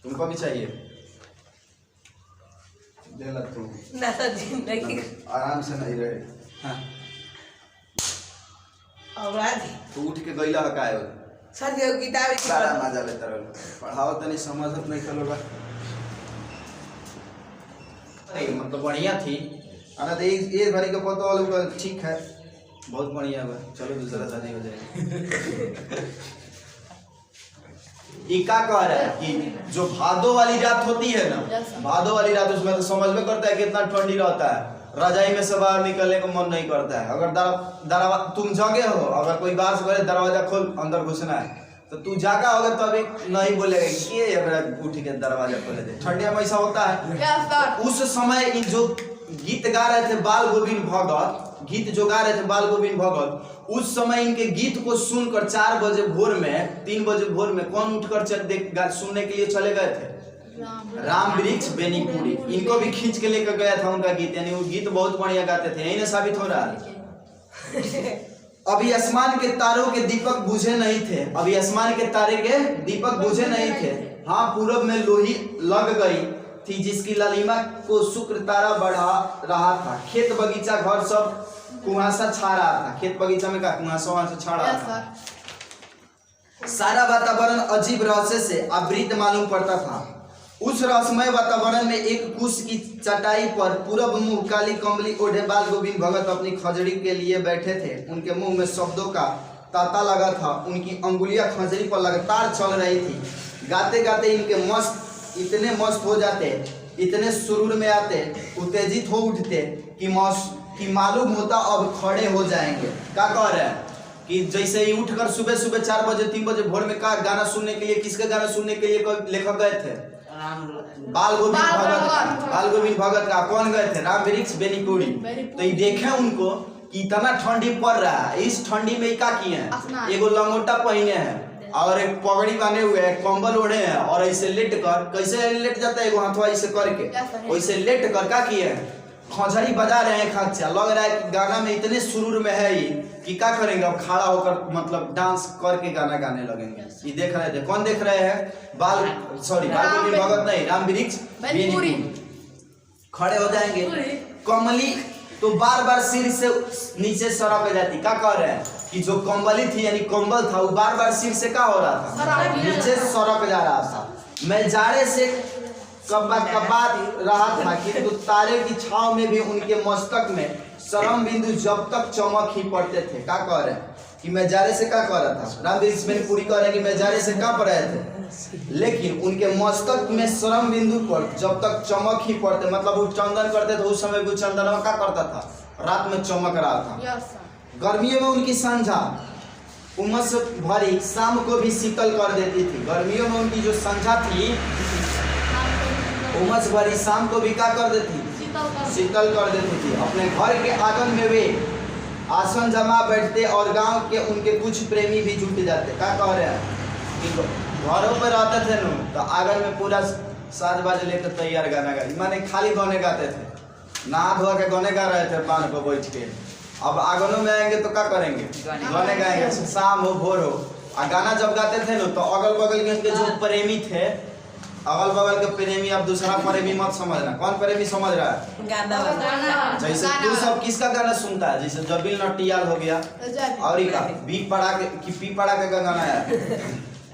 तुमको भी चाहिए? दे ला तू ना तो जिंदगी आराम से नहीं रहे। हाँ औलाद तू उठ के गईला का है सर जो किताब सारा मजा लेता रहो पढ़ाओ तनी समझत नहीं चलो बा नहीं मतलब बढ़िया थी अना तो ये भरी का पता वाला ठीक है बहुत बढ़िया है चलो दूसरा शादी हो जाएगी। ये क्या कह रहा है कि जो भादो वाली रात होती है ना भादो वाली रात उसमें तो समझ में करता है कितना ठंडी रहता है रजाई में से बाहर निकलने को मन नहीं करता है। अगर दरवाजा तुम जगे हो अगर कोई बात करे दरवाजा खोल अंदर घुसना है तो तू जागा होगा तो अभी नहीं बोलेगा कि ये उठ के दरवाजा खोले दे। ठंडिया में ऐसा होता है। उस समय इन जो गीत गा रहे थे बाल गोविंद भगत गीत जो गा रहे थे बाल गोविंद भगत उस समय इनके गीत को सुनकर 4 बजे भोर में 3 बजे भोर में कौन उठकर सुनने के लिए चले गए थे? राम वृक्ष बेनीपुरी। इनको भी खींच के लेकर गया था उनका गीत यानी वो गीत बहुत बढ़िया गाते थे। यही ना साबित हो रहा है। अभी आसमान के तारों के दीपक बुझे नहीं थे अभी आसमान के तारे के दीपक बुझे नहीं थे। हाँ पूरब में लोही लग गई थी जिसकी लालिमा को शुक्र तारा बढ़ा रहा था। खेत बगीचा घर सब कुहासा छा रहा था। खेत बगीचा में का कुहासा छा रहा था। सारा वातावरण अजीब रहस्य से आवृत मालूम पड़ता था। उस रहस्यमय वातावरण में एक कुश की चटाई पर पूरब मुंह काली कमली ओढ़े बाल गोविंद भगत अपनी खजड़ी के लिए बैठे थे। उनके मुंह में शब्दों का तांता लगा था। उनकी अंगुलियां खजड़ी पर लगातार चल रही थी। गाते गाते इनके इतने मस्त हो जाते इतने सुरूर में आते उत्तेजित हो उठते कि मालूम होता अब खड़े हो जाएंगे। क्या कह रहे हैं कि जैसे ही उठकर सुबह सुबह 4 बजे 3 बजे भोर में का गाना सुनने के लिए किसके गाना सुनने के लिए लेखक गए थे? बाल गोविंद भगत का। कौन गए थे? राम वृक्ष बेनीपुरी। तो ये देखे उनको कि इतना ठंडी पड़ रहा है। इस ठंडी में क्या किए हैं? एगो लंगोटा पहने हैं और एक पगड़ी बांधे हुए हैं कंबल ओढ़े हैं और ऐसे लेट कर कैसे लेट जाता है एगो हाथवा ऐसे करके वैसे लेट कर क्या किए हैं? खंजरी बजा रहे हैं। खर्चा लग रहा है कि गाना में इतने सुरूर में है ये कि क्या करेंगे अब खड़ा होकर मतलब डांस करके गाना गाने लगेंगे। ये देख रहे थे। कौन देख रहे हैं? बाल गोविंद भगत नहीं राम वृक्ष बेनीपुरी। खड़े हो जाएंगे। कमली तो बार बार सिर से नीचे सरक जाती। क्या कह रहे हैं कि जो कंबली थी यानी कंबल था वो बार बार सिर से क्या हो रहा था? नीचे सरक जा रहा था। मैं जाड़े से कब्बा रहा था किंतु तारे की छाव में भी उनके मस्तक में शरम बिंदु जब तक चमक ही पड़ते थे। क्या कह रहे हैं कि मैं जाड़े से क्या कर रहा था? राम वृक्ष बेनीपुरी कह रहे हैं कि मैं जाड़े से क्या पड़ रहे थे लेकिन उनके मस्तक में शरम बिंदु पर जब तक चमक ही पड़ते मतलब वो चंदन करते थे। उस समय वो चंदन क्या करता था? रात में चमक रहा था। गर्मियों में उनकी संझा उमस भरी शाम को भी शीतल कर देती थी। गर्मियों में उनकी जो संझा थी उमस भरी शाम को भी क्या कर देती? शीतल कर देती थी। अपने घर के आंगन में वे आसन जमा बैठते और गांव के उनके कुछ प्रेमी भी जुट जाते। क्या कह रहे हैं कि घरों पर रहते थे ना तो आंगन में पूरा 7 बजे लेकर तैयार गाना गा माने खाली गाने गाते थे। नहा धोआ के गाने गा रहे थे पान पर बैठ के। अब आंगनों में आएंगे तो क्या करेंगे? गाने गाएंगे। शाम हो भोर हो और गाना जब गाते थे ना तो अगल बगल के जो प्रेमी थे अगल बगल के प्रेमी अब दूसरा प्रेमी मत समझना। कौन प्रेमी समझ रहा है? गाना। जैसे तू सब किसका गाना सुनता है? जैसे जबिल नटियाल हो गया और पी पड़ा के गाना है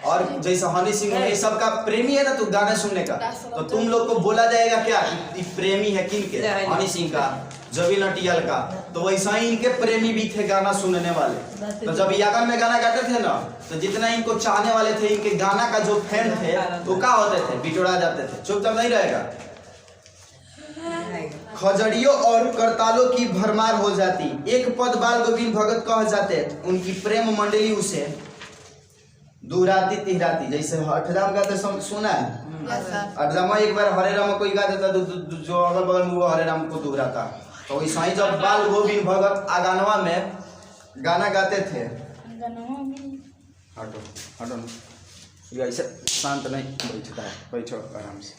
और जैसे हनी सिंह ये सब का प्रेमी है ना तू गाना सुनने का तो तुम लोग को बोला जाएगा क्या कि प्रेमी है किनके? हनी सिंह का जबिल नटियाल का। तो वैसा ही इनके प्रेमी भी थे गाना सुनने वाले। तो जब यागन में गाना गाते थे ना तो जितना इनको चाहने वाले थे इनके गाना का जो फैन थे वो क्या होते थे? बिटोरा जाते थे। चुपचाप नहीं रहेगा। खजड़ियों और करतालों की भरमार हो जाती। एक पद बाल गोविंद भगत कह जाते। उनकी प्रेम मंडली उसे दुहराती तिहराती। जैसे अठराम गाते सुना है? अठरामा एक बार हरे राम कोई गा देता जो अगल बगल में वो हरे राम को दुहराता। तो वैसा ही जब बाल गोविंद भगत आगानवा में गाना गाते थे हटो हटो ऐसे शांत नहीं बैठता है। बैठो आराम से।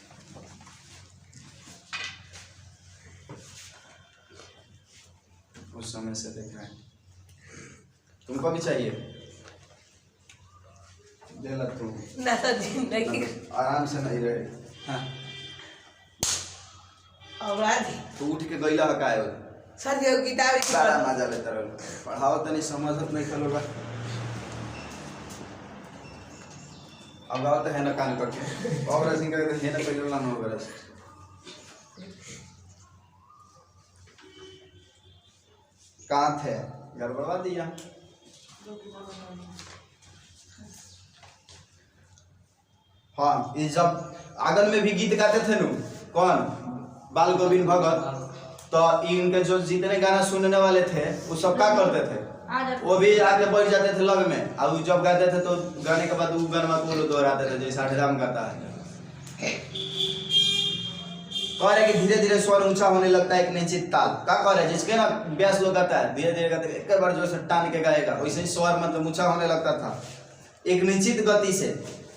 उस समय से देख रहे हैं। तुमको भी चाहिए? देला तू ना तो जिंदगी आराम से नहीं रहे। हाँ अपराधी तू उठ के गईला है काहे सर ये किताब की सारा मजा लेता रहो पढ़ाओ तनी समझत नहीं कलोगा अब गाओ तो है ना कान करके और ऐसे कहते है ना पहले ना हो गरस कहाँ थे गड़बड़वा दिया हाँ ये जब आंगन में भी गीत गाते थे नु कौन बाल गोविंद भगत तो इनके जो जितने गाना सुनने वाले थे वो सब क्या करते थे वो भी आके बैठ जाते थे लग में और जब गाते थे तो गाने के बाद वो गाना को दोहराते थे जैसे हरिराम गाता है कह रहे कि धीरे धीरे स्वर ऊंचा होने लगता है एक निश्चित ताल क्या कह रहे जिसके ना व्यास लोग गाता है धीरे धीरे गाते एक बार जो से टान के गाएगा वैसे ही स्वर मतलब ऊंचा होने लगता था एक निश्चित गति से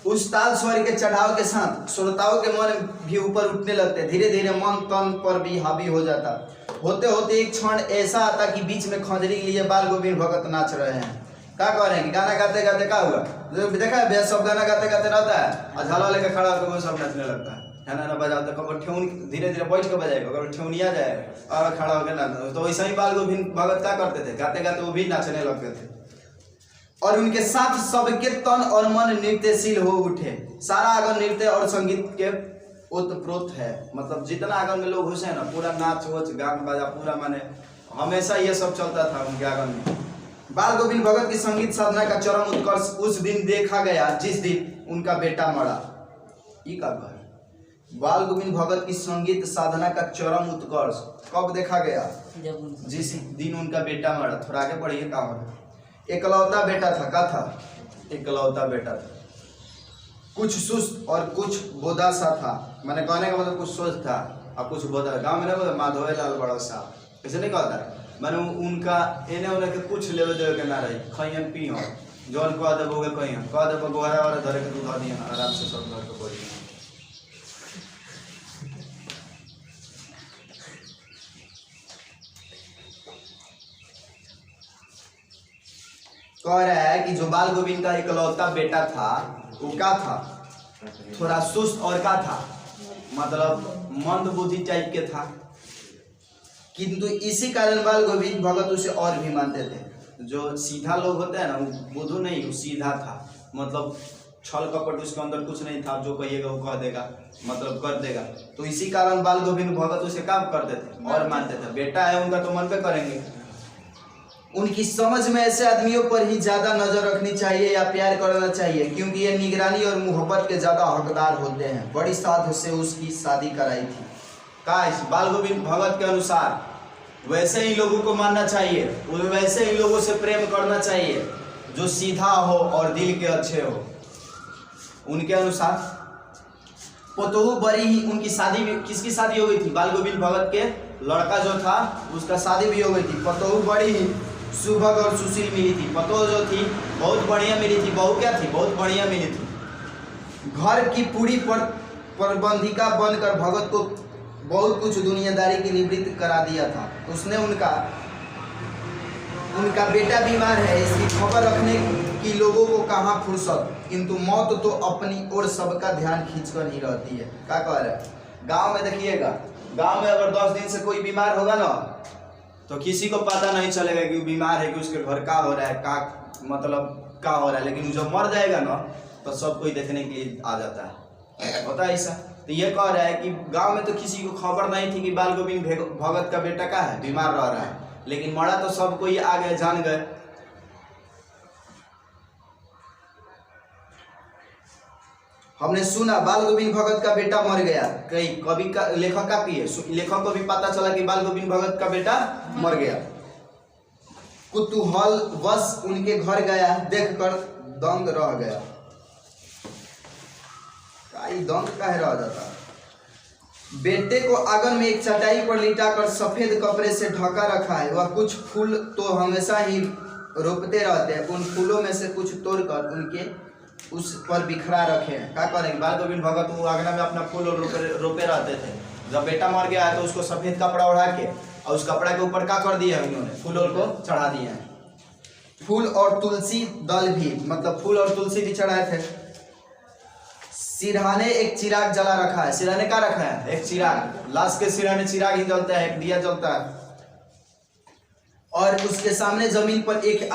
उस ताल स्वर के चढ़ाव के साथ श्रोताओं के मन भी ऊपर उठने लगते धीरे धीरे मन तन पर भी हावी हो जाता होते होते एक क्षण ऐसा आता कि बीच में खंजरी के लिए बाल गोविंद भगत नाच रहे हैं क्या कह रहे हैं कि गाना गाते गाते क्या हुआ देखा है व्यास सब गाना गाते गाते रहता है और झाला लेकर खड़ा होकर वो सब नाचने लगता है ना बजाते कब ठेउन धीरे धीरे बैठ के बजाएगा कब ठेउनिया जाएगा और खड़ा होकर नाचना तो वैसा ही बाल गोविंद भगत क्या करते थे गाते गाते वो भी नाचने लगते थे और उनके साथ सबके तन और मन नृत्यशील हो उठे सारा आंगन नृत्य और संगीत के ओतप्रोत है मतलब जितना आंगन में लोग घुसे ना पूरा नाच वोच गान बाजा पूरा माने हमेशा ये सब चलता था उनके आंगन में बाल गोविंद भगत की संगीत साधना का चरम उत्कर्ष उस दिन देखा गया जिस दिन उनका बेटा मरा ये का है बाल गोविंद भगत की संगीत साधना का चरम उत्कर्ष कब देखा गया जिस दिन उनका बेटा मरा थोड़ा आगे पढ़िए का हो एकलौता बेटा था क्या था एकलौता बेटा था कुछ सुस्त और कुछ बोधा सा था मैंने कहने का मतलब कुछ सुस्त था और कुछ बोधा गाँव में नहीं माधव लाल बड़ा सा ऐसे नहीं कहता मैंने उनका एने उन्हें के कुछ लेवे देवे के ना रही खइयन पी हो जौन कह दे बोगे कह दे गोहरा वाला धरे के दूध दिया आराम से सब घर के बोली कह रहा है कि जो बाल गोविंद का इकलौता बेटा था वो क्या था थोड़ा सुस्त और क्या था मतलब मंद बुद्धि टाइप के था किंतु इसी कारण बाल गोविंद भगत उसे और भी मानते थे जो सीधा लोग होते हैं ना वो बुद्धू नहीं वो सीधा था मतलब छल कपट उसके अंदर कुछ नहीं था जो कहिएगा वो कह देगा मतलब कर देगा तो इसी कारण बाल गोविंद भगत उसे काम करते थे और मानते थे बेटा है उनका तो मन पे करेंगे उनकी समझ में ऐसे आदमियों पर ही ज्यादा नजर रखनी चाहिए या प्यार करना चाहिए क्योंकि ये निगरानी और मोहब्बत के ज्यादा हकदार होते हैं बड़ी साध से उसकी शादी कराई थी काश बाल गोविंद भगत के अनुसार वैसे ही लोगों को मानना चाहिए वैसे ही लोगों से प्रेम करना चाहिए जो सीधा हो और दिल के अच्छे हो उनके अनुसार पोतोहू बड़ी ही उनकी शादी भी किसकी शादी हो गई थी बाल गोविंद भगत के लड़का जो था उसका शादी भी हो गई थी पोतोहू बड़ी ही सुभग और सुशील मिली थी पतो जो थी बहुत बढ़िया मिली थी बहू क्या थी बहुत बढ़िया मिली थी घर की पूरी प्रबंधिका बनकर भगत को बहुत कुछ दुनियादारी की निवृत्त करा दिया था उसने उनका बेटा बीमार है इसकी खबर रखने की लोगों को कहाँ फुर्सत किंतु मौत तो अपनी ओर सबका ध्यान खींचकर ही रहती है क्या कह रहे हैं गाँव में देखिएगा गाँव में अगर 10 दिन से कोई बीमार होगा ना तो किसी को पता नहीं चलेगा कि वो बीमार है कि उसके घर का हो रहा है का मतलब का हो रहा है लेकिन जब मर जाएगा ना तो सब कोई देखने के लिए आ जाता है होता है ऐसा तो ये कह रहा है कि गांव में तो किसी को खबर नहीं थी कि बाल गोविंद भगत का बेटा का है बीमार रह रहा है लेकिन मरा तो सब कोई आ गए जान गए हमने सुना बाल गोविंद भगत का बेटा मर गया कई कवि का लेखक का भी है लेखक को भी पता चला कि बाल गोविंद भगत का बेटा मर गया कुतूहल वश उनके घर गया देखकर दंग रह गया दंग काहे रह जाता बेटे को आंगन में एक चटाई पर लिटाकर सफेद कपड़े से ढका रखा है वह कुछ फूल तो हमेशा ही रोपते रहते हैं उन फूलों में से कुछ तोड़कर उनके उस पर बिखरा रखे हैं क्या करेंगे बाल गोविंद भगत वो आंगन में अपना फूल रोपे रहते थे जब बेटा मर गया है तो उसको सफेद कपड़ा उड़ा के और उस कपड़ा के ऊपर क्या कर दिया उन्होंने फूलों को चढ़ा दिए हैं फूल और तुलसी दल भी मतलब फूल और तुलसी भी चढ़ाए थे सिरहाने एक चिराग जला रखा है। सिरहाने क्या रखा है? एक चिराग। लाश के सिरहाने चिराग ही जलता है, एक दिया जलता है। और उसके सामने जमीन पर एक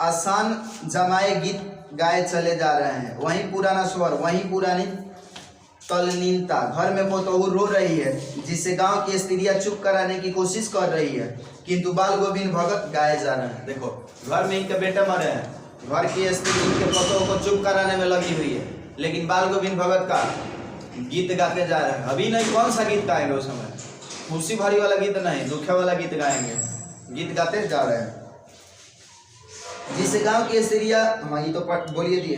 आसान जमाए गीत गाए चले जा रहे हैं। वहीं पुराना स्वर, वहीं पुरानी तल्लीनता। घर में पोतोहू रो रही है, जिसे गांव की स्त्रियां चुप कराने की कोशिश कर रही है, किंतु बाल गोविंद भगत गाए जा रहे हैं। देखो, घर में इनके बेटे मरे हैं, घर की स्त्री इनके पोतों को चुप कराने में लगी हुई है, लेकिन बाल गोविंद भगत का गीत गाते जा रहे हैं। अभी नहीं, कौन सा गीत गाएंगे उस समय? खुशी भरी वाला गीत नहीं, दुखे वाला गीत गाएंगे। गीत गाते जा रहे हैं, जिसे गांव की स्त्रियां, हाँ ये तो बोलिए दिए,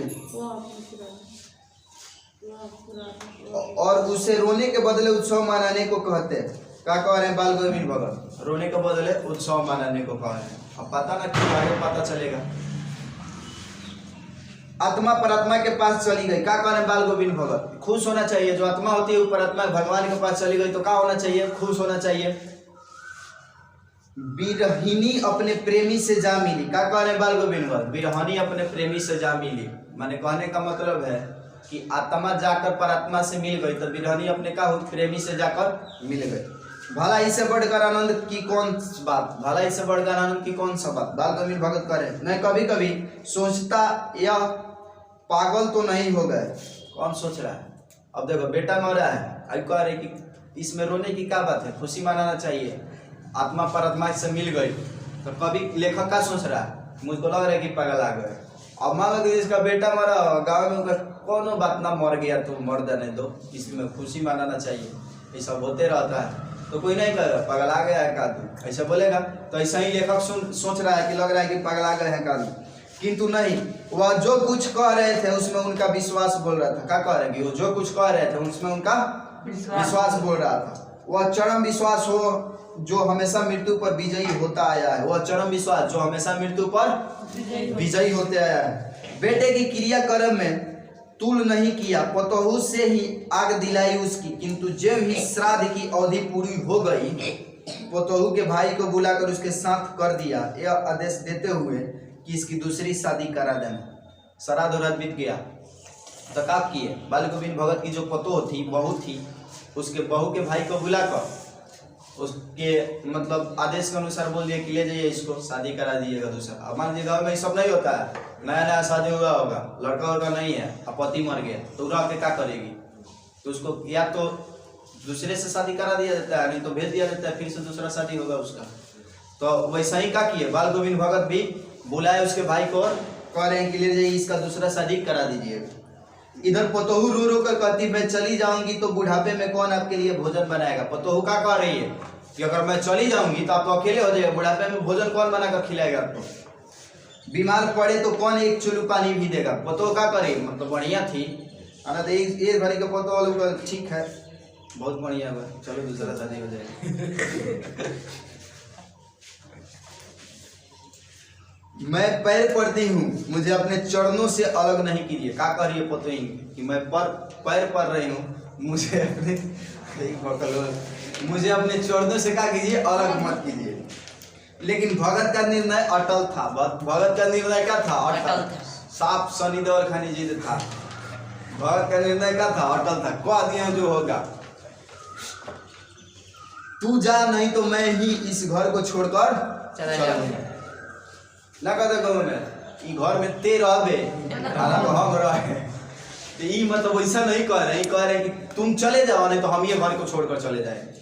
और उसे रोने के बदले उत्सव मनाने को कहते हैं। क्या कह रहे हैं बाल गोविंद भगत? रोने के बदले उत्सव मनाने को कह रहे हैं। अब पता ना क्यों, आगे पता चलेगा। आत्मा परमात्मा के पास चली गई। क्या कह रहे हैं बाल गोविंद भगत? खुश होना चाहिए। जो आत्मा होती है वो परमात्मा भगवान के पास चली गई तो क्या होना चाहिए? खुश होना चाहिए। बिरहिनी अपने प्रेमी से जा मिली। क्या कह रहे हैं बाल गोविंद भगत? बिरहनी अपने प्रेमी से जा मिली। माने कहने का मतलब है कि आत्मा जाकर परमात्मा से मिल गई तो बिरहनी अपने का प्रेमी से जाकर मिल गई। भला इससे बढ़कर आनंद की कौन बात? भला इससे बढ़कर आनंद की कौन सा बात? बाल गोविंद भगत करे। मैं कभी कभी सोचता यह पागल तो नहीं हो गए। कौन सोच रहा है? अब देखो, बेटा मरा है, अब कह रहे कि इसमें रोने की क्या बात है? खुशी मनाना चाहिए। आत्मा परमात्मा से मिल गई तो कभी लेखक का सोच रहा है? मुझको लग रहा है कि पागल आ गए। अब मान लो कि इसका बेटा मरा, गाँव में उनका कौन बात ना, मर गया तो मर जाने दो, इसमें खुशी मनाना चाहिए। ये सब होते रहता है तो कोई नहीं कहेगा पागल आ गया है कादू, ऐसा बोलेगा। तो ऐसा ही लेखक सोच रहा है कि लग रहा है कि पागल आ गए हैं कादू, किंतु नहीं, वह जो कुछ कह रहे थे उसमें उनका विश्वास बोल रहा था। क्या कह रहे हैं कि वो जो कुछ कह रहे थे उसमें उनका विश्वास बोल रहा था। वह चरम विश्वास हो जो हमेशा मृत्यु पर विजयी होता आया है। वह चरम विश्वास जो हमेशा मृत्यु पर विजयी होते आया है। बेटे की क्रियाक्रम में तुल नहीं किया, पतोहू से ही आग दिलाई उसकी, किंतु जब ही श्राद्ध की अवधि पूरी हो गई, पतोहू के भाई को बुलाकर उसके साथ कर दिया यह आदेश देते हुए कि इसकी दूसरी शादी करा देना। श्राद्ध और बीत गया तो क्या किए? बाल गोविंद भगत की जो पतोह थी, बहू थी, उसके बहू के भाई को बुलाकर उसके मतलब आदेश के अनुसार बोल दिया कि ले जाइए, इसको शादी करा दीजिएगा दूसरा। अब मान लीजिए गाँव में सब नहीं होता है, नया नया शादी हुआ होगा, लड़का वड़का नहीं है, अब पति मर गया तो रह के क्या करेगी? तो उसको या तो दूसरे से शादी करा दिया जाता है, नहीं तो भेज दिया जाता है, फिर से दूसरा शादी होगा उसका। तो वैसा ही क्या किए बाल गोविंद भगत भी, बुलाए उसके भाई को, कह रहे हैं कि ले जाइए, इसका दूसरा शादी करा दीजिएगा। इधर पतोहू रो रो कर कहती मैं चली जाऊंगी तो बुढ़ापे में कौन आपके लिए भोजन बनाएगा? पतोहू क्या कह रही है कि अगर मैं चली जाऊंगी तो आप तो अकेले हो जाएगा, बुढ़ापे में भोजन कौन बनाकर खिलाएगा आपको? बीमार पड़े तो कौन एक चुल्लू पानी भी देगा? पतोह क्या करे? मतलब बढ़िया थी, आना तो एक घड़ी का पतोह वालों ठीक है, बहुत बढ़िया हुआ, चलो दूसरा शादी हो जाएगा। मैं पैर पड़ती हूँ, मुझे अपने चरणों से अलग नहीं कीजिए। क्या कर रही है पतोही कि मैं पैर पड़ रही हूँ, मुझे अपने चरणों से क्या कीजिए? अलग मत कीजिए। लेकिन भगत का निर्णय अटल था। भगत का निर्णय क्या था? अटल था। साफ शनि देवल खानी जीत था। भगत का निर्णय क्या था? अटल था। कह दिया जो होगा, तू जा नहीं तो मैं ही इस घर को छोड़कर चला जाऊंगा। ना कहते कहो में ई घर में ते रहबे हम रहे, तो ई मतलब वैसा नहीं कह रहे, कह रहे कि तुम चले जाओ नहीं तो हम ये घर को छोड़कर चले जाएंगे।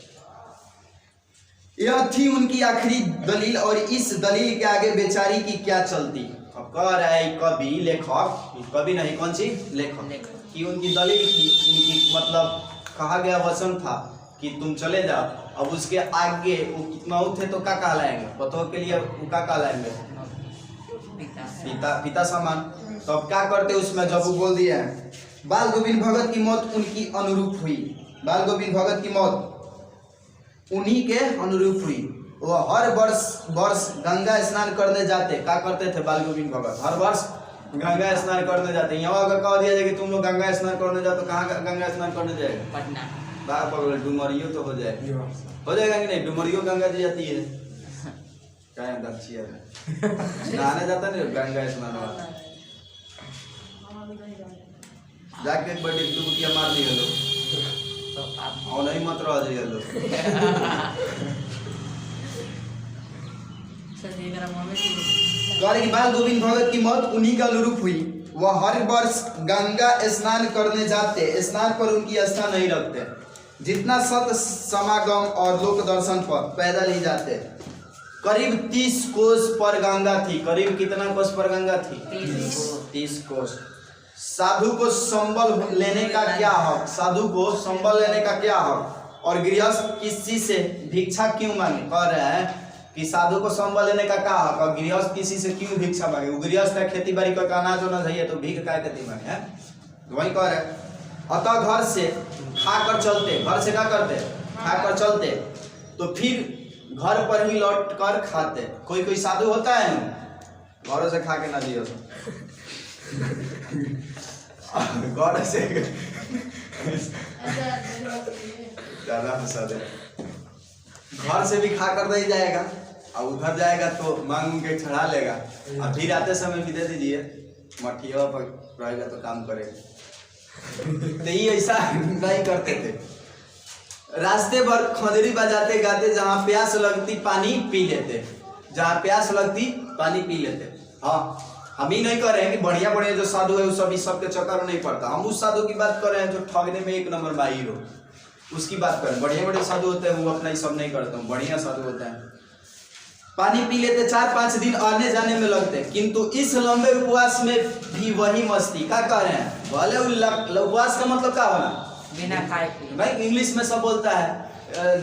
यह थी उनकी आखिरी दलील, और इस दलील के आगे बेचारी की क्या चलती। अब कह रहा है कवि, लेखक, कवि नहीं, कौन सी? लेखक की उनकी दलील थी, इनकी मतलब कहा गया वचन था कि तुम चले जाओ। अब उसके आगे वो कितना थे तो क्या कहलाएंगे? पतोह के लिए वो क्या कहलाएंगे? पिता समान। तो अब क्या करते उसमें जब वो बोल दिया है। बाल गोविंद भगत की मौत उनकी अनुरूप हुई। बाल गोविंद भगत की मौत उन्हीं के अनुरूप हुई। वो हर वर्ष गंगा स्नान करने जाते। क्या करते थे बाल गोविंद भगत? हर वर्ष गंगा स्नान करने जाते। यहाँ अगर कह दिया जाए कि तुम लोग गंगा स्नान करने जाओ तो कहाँ गंगा स्नान करने जाएगा? पटना। बार डुमरियो तो हो जाएगा कि नहीं? डुमरियो गंगा जी जाती है, नहाने जाता नहीं गंगा स्नान। जाके एक बार एक दुबकिया मार दी हेलो और नहीं मत रह जाइए हेलो। कह कि बाल गोविंद भगत की मौत उन्हीं का अनुरूप हुई। वह हर वर्ष गंगा स्नान करने जाते, स्नान पर उनकी आस्था नहीं रखते। जितना सत समागम और लोक दर्शन पर पैदल ही जाते। करीब 30 कोस पर गंगा थी। करीब कितना कोस पर गंगा थी? 30 कोस। साधु को संबल लेने का क्या हक? साधु को संबल लेने का क्या हक? और गृहस्थ किसी से भिक्षा क्यों मांगे? कह रहे हैं कि साधु को संबल लेने का क्या हक और गृहस्थ किसी से क्यों भिक्षा मांगे? वो गृहस्थ है, खेती बाड़ी का अनाज होना चाहिए तो भीख काय करती मांगे है? तो वही कह रहे। अतः घर से खाकर चलते। घर से क्या करते? खाकर चलते। तो फिर घर पर ही लौट कर खाते। कोई कोई साधु होता है ना घरों से खा के ना दियो घर से ज्यादा फंसा दे। घर से भी खा कर नहीं जाएगा और उधर जाएगा तो मांग के चढ़ा लेगा और फिर आते समय भी दे दीजिए, मठिया पर रहेगा तो काम करेगा। तो ये ऐसा नहीं करते थे। रास्ते भर खंजरी बजाते गाते, जहाँ प्यास लगती पानी पी लेते। जहाँ प्यास लगती पानी पी लेते। हाँ, हम ही नहीं कर रहे हैं कि बढ़िया बढ़िया जो साधु है वो सब इस सब के चक्कर में नहीं पड़ता। हम उस साधु की बात कर रहे हैं जो ठगने में एक नंबर माहिर हो, उसकी बात करें। बढ़िया बढ़िया साधु होते हैं वो अपना ही सब नहीं करते हैं, बढ़िया साधु होते हैं। पानी पी लेते, 4-5 दिन आने जाने में लगते। किंतु इस लंबे उपवास में भी वही मस्ती। क्या कह रहे हैं? भले उपवास का मतलब क्या होना? बिना खाए पिए। भाई इंग्लिश में सब बोलता है,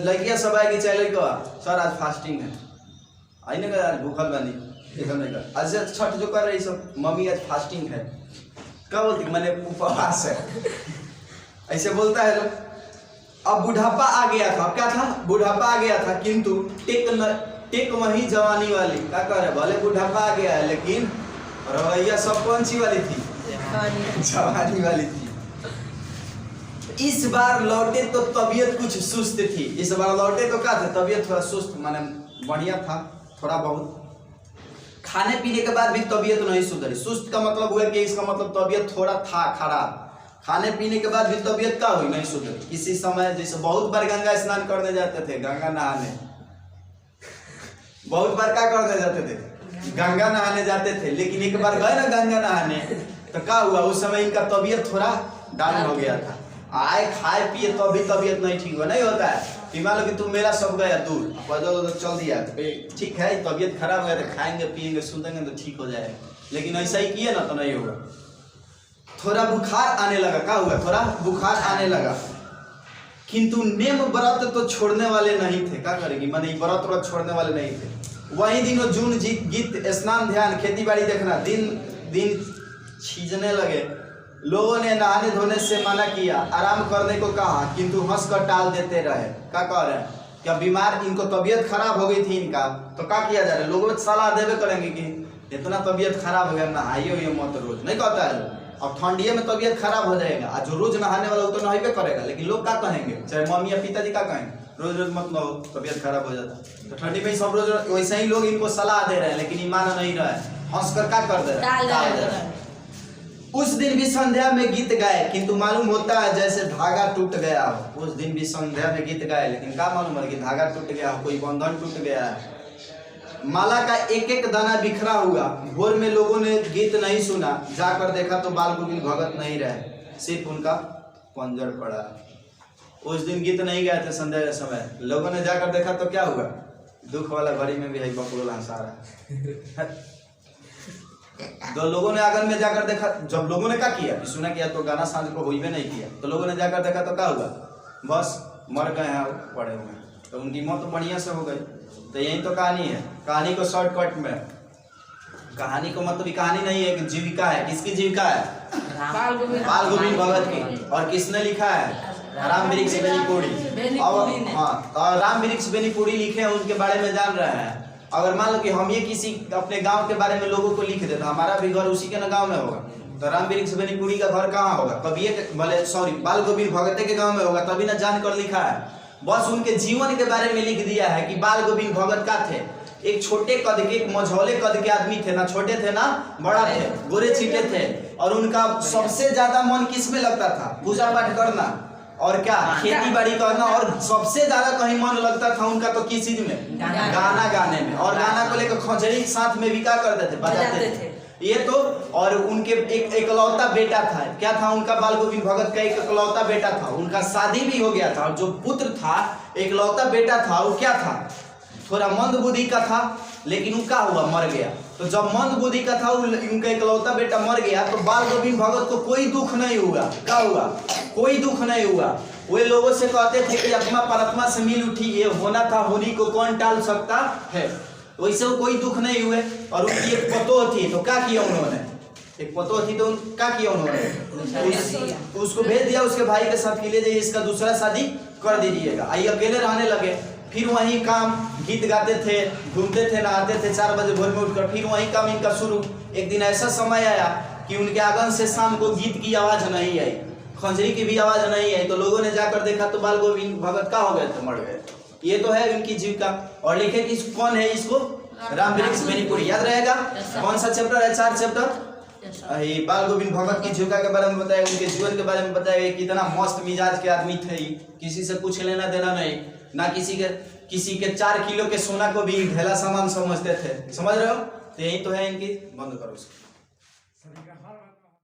लड़कियां सब आएगी चाहे लड़का सर आज फास्टिंग है, आई नहीं कर आज भूखल बानी नहीं कर। आज छठ जो कर रही सब मम्मी आज फास्टिंग है, क्या बोलती? मैंने उपवास है, ऐसे बोलता है लोग। अब बुढ़ापा आ गया था। क्या था? बुढ़ापा आ गया था किंतु टेक वही जवानी वाली। क्या कह रहे? भले बुढ़ापा आ गया है लेकिन रवैया सब कौन सी वाली थी? जवानी वाली थी। इस बार लौटे तो तबीयत कुछ सुस्त थी। इस बार लौटे तो क्या था? तबीयत थोड़ा सुस्त, माने बढ़िया था थोड़ा बहुत। खाने पीने के बाद भी तबीयत नहीं सुधरी। सुस्त का मतलब हुआ कि इसका मतलब तबीयत थोड़ा था खराब। खाने पीने के बाद भी तबीयत क्या हुई? नहीं सुधरी। किसी समय जैसे बहुत बार गंगा स्नान करने जाते थे, गंगा नहाने, बहुत बार क्या करने जाते थे? गंगा नहाने जाते थे। लेकिन एक बार गए ना गंगा नहाने तो क्या हुआ? उस समय इनका तबीयत थोड़ा डाउन हो गया था। आए खाए पिए तो भी तबीयत नहीं ठीक हुआ। नहीं होता है कि मान लो कि तुम मेरा सब गया दूर पैदल चल दिया, ठीक है तबीयत खराब हो गया तो खाएंगे पिएंगे सुतेंगे तो ठीक हो जाएगा। लेकिन ऐसा ही किए ना तो नहीं होगा। थोड़ा बुखार आने लगा। क्या हुआ? थोड़ा बुखार आने लगा। किंतु नेम व्रत तो छोड़ने वाले नहीं थे। क्या करेगी? माने व्रत छोड़ने वाले नहीं थे। वही दिनों जून गीत स्नान ध्यान खेती बाड़ी देखना दिन दिन छीजने लगे। लोगों ने नहाने धोने से मना किया, आराम करने को कहा किंतु हंसकर टाल देते रहे। क्या कह रहे हैं? क्या बीमार, इनको तबीयत खराब हो गई थी इनका, तो क्या किया जा रहा है? लोगों को सलाह देवे करेंगे कि इतना तबीयत खराब हो गया नहाइए ये मत रोज। नहीं कहता है लोग। अब ठंडिये में तबीयत खराब हो जाएगा और जो रोज नहाने वाला वो तो नहाइबे करेगा। लेकिन लोग क्या कहेंगे? चाहे मम्मी या पिताजी क्या कहेंगे? रोज रोज मत नहाओ तबीयत खराब हो जाता। तो ठंडी में सब रोज वैसे ही लोग इनको सलाह दे रहे हैं लेकिन ईमान नहीं रहा है, हंसकर क्या कर दे रहे हैं। उस दिन भी संध्या में गीत गाए किंतु मालूम होता है जैसे धागा टूट गया हो। उस दिन भी संध्या में गीत गाए लेकिन क्या मालूम है कि धागा टूट गया हो, कोई बंधन टूट गया है। माला का एक एक दाना बिखरा हुआ। भोर में लोगों ने गीत नहीं सुना, जाकर देखा तो बाल गोविंद भगत नहीं रहे, सिर्फ उनका पंजर पड़ा। उस दिन गीत नहीं गए थे संध्या के समय। लोगों ने जाकर देखा तो क्या हुआ? दुख वाला घड़ी में भी है बकरोल हंसा रहा है। तो लोगों ने आंगन में जाकर देखा। जब लोगों ने क्या किया कि सुना किया तो गाना सांझ को हुई भी नहीं किया। तो लोगों ने जाकर देखा तो क्या हुआ? बस मर गए हैं पड़े हुए। तो उनकी मौत तो बढ़िया से हो गई। तो यही तो कहानी है। कहानी को शॉर्टकट में, कहानी को मतलब कहानी नहीं है कि जीविका है। किसकी जीविका है? बाल गोविंद भगत की। और किसने लिखा है? राम वृक्ष बेनीपुरी। और हाँ, राम वृक्ष बेनीपुरी लिखे हैं, उनके बारे में जान रहे हैं। अगर मान लो कि हम ये किसी अपने गांव के बारे में लोगों को लिख देते, हमारा भी घर उसी के ना गांव में होगा। तो राम वृक्ष बेनीपुरी का घर कहाँ होगा? कभी बाल गोविंद भगत के गांव में होगा, तभी ना जानकर लिखा है। बस उनके जीवन के बारे में लिख दिया है कि बाल गोविंद भगत का थे। एक छोटे कद के, एक मझौले कद के आदमी थे, ना छोटे थे ना बड़ा थे, गोरे चीटे थे, और उनका सबसे ज्यादा मन किस में लगता था? पूजा पाठ करना और क्या खेती बाड़ी करना, और सबसे ज्यादा कहीं मन लगता था उनका तो किस चीज में? गाना गाने में। और गाना को लेकर खंजरी साथ में भी क्या करते थे? बजाते थे। ये तो, और उनके एक एकलौता बेटा था। क्या था उनका? बाल गोविंद भगत का एक एकलौता बेटा था। उनका शादी भी हो गया था, और जो पुत्र था, एकलौता बेटा था, वो क्या था? थोड़ा मंद बुद्धि का था, लेकिन वो क्या हुआ? मर गया। तो जब मंद बुद्धि का था, उनका एकलौता बेटा मर गया, तो बाल गोविंद भगत को कोई दुख नहीं हुआ। क्या हुआ? कोई दुख नहीं हुआ। वे लोगों से कहते थे कि आत्मा परमात्मा से मिल उठी, ये होना था, होनी को कौन टाल सकता है। वैसे वो कोई दुख नहीं हुए। और उनकी एक पतोह थी, तो क्या किया उन्होंने? एक पतोह थी, तो क्या किया उन्होंने? उसको भेज दिया उसके भाई के साथ कि ले जाइए, इसका दूसरा शादी कर दीजिएगा। आई अकेले रहने लगे। फिर वही काम, गीत गाते थे, घूमते थे, नहाते थे, 4 बजे भोर में उठकर फिर वही काम इनका शुरू। एक दिन ऐसा समय आया कि उनके आंगन से शाम को गीत की आवाज नहीं आई, खंजरी की भी आवाज नहीं आई। तो लोगों ने जाकर देखा तो बाल गोविंद भगत क्या हो गए थे? मर गए। ये तो है उनकी जीविका। और लिखे कि कौन है इसको? राम वृक्ष बेनीपुरी। याद रहेगा कौन सा चैप्टर है? 4 चैप्टर। ये बाल गोविंद भगत की जीविका के बारे में बताया, उनके जीवन के बारे में बताया, कितना मस्त मिजाज के आदमी थे। किसी से कुछ लेना देना नहीं, ना किसी के 4 किलो के सोना को भी ढेला सामान समझते थे। समझ रहे हो? तो यही तो है इनकी। बंद करो इसको।